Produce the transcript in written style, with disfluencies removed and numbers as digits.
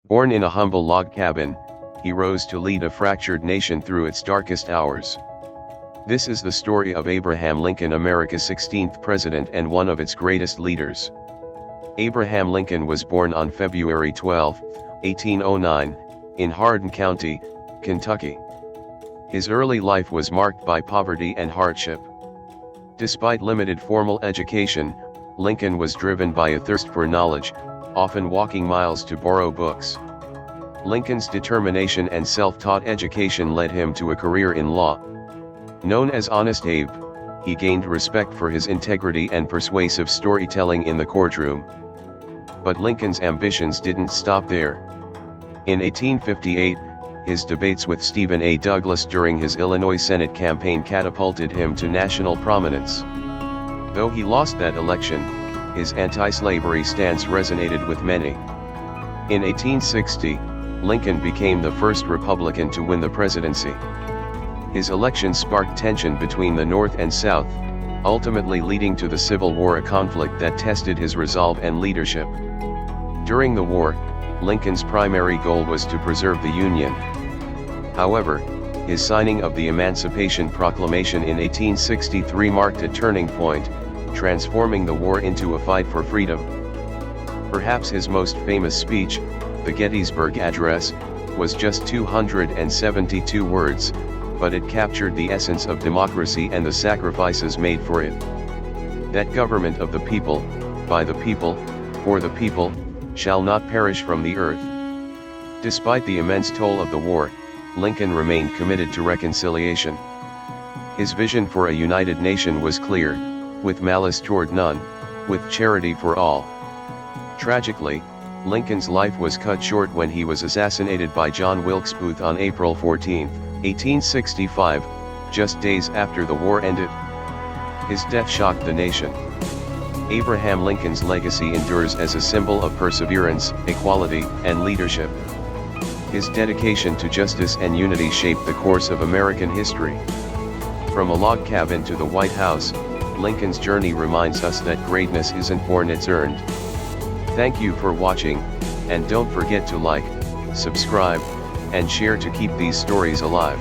Born in a humble log cabin, he rose to lead a fractured nation through its darkest hours. This is the story of Abraham Lincoln, America's 16th president and one of its greatest leaders. Abraham Lincoln was born on February 12, 1809, in Hardin County, Kentucky. His early life was marked by poverty and hardship. Despite limited formal education, Lincoln was driven by a thirst for knowledge, often walking miles to borrow books. Lincoln's determination and self-taught education led him to a career in law. Known as Honest Abe, he gained respect for his integrity and persuasive storytelling in the courtroom. But Lincoln's ambitions didn't stop there. In 1858, his debates with Stephen A. Douglas during his Illinois Senate campaign catapulted him to national prominence. Though he lost that election, his anti-slavery stance resonated with many. In 1860, Lincoln became the first Republican to win the presidency. His election sparked tension between the North and South, ultimately leading to the Civil War, a conflict that tested his resolve and leadership. During the war, Lincoln's primary goal was to preserve the Union. However, his signing of the Emancipation Proclamation in 1863 marked a turning point, transforming the war into a fight for freedom. Perhaps his most famous speech, the Gettysburg Address, was just 272 words, but it captured the essence of democracy and the sacrifices made for it. That government of the people, by the people, for the people, shall not perish from the earth. Despite the immense toll of the war, Lincoln remained committed to reconciliation. His vision for a united nation was clear, with malice toward none, with charity for all. Tragically, Lincoln's life was cut short when he was assassinated by John Wilkes Booth on April 14, 1865, just days after the war ended. His death shocked the nation. Abraham Lincoln's legacy endures as a symbol of perseverance, equality, and leadership. His dedication to justice and unity shaped the course of American history. From a log cabin to the White House, Lincoln's journey reminds us that greatness isn't born, it's earned. Thank you for watching, and don't forget to like, subscribe, and share to keep these stories alive.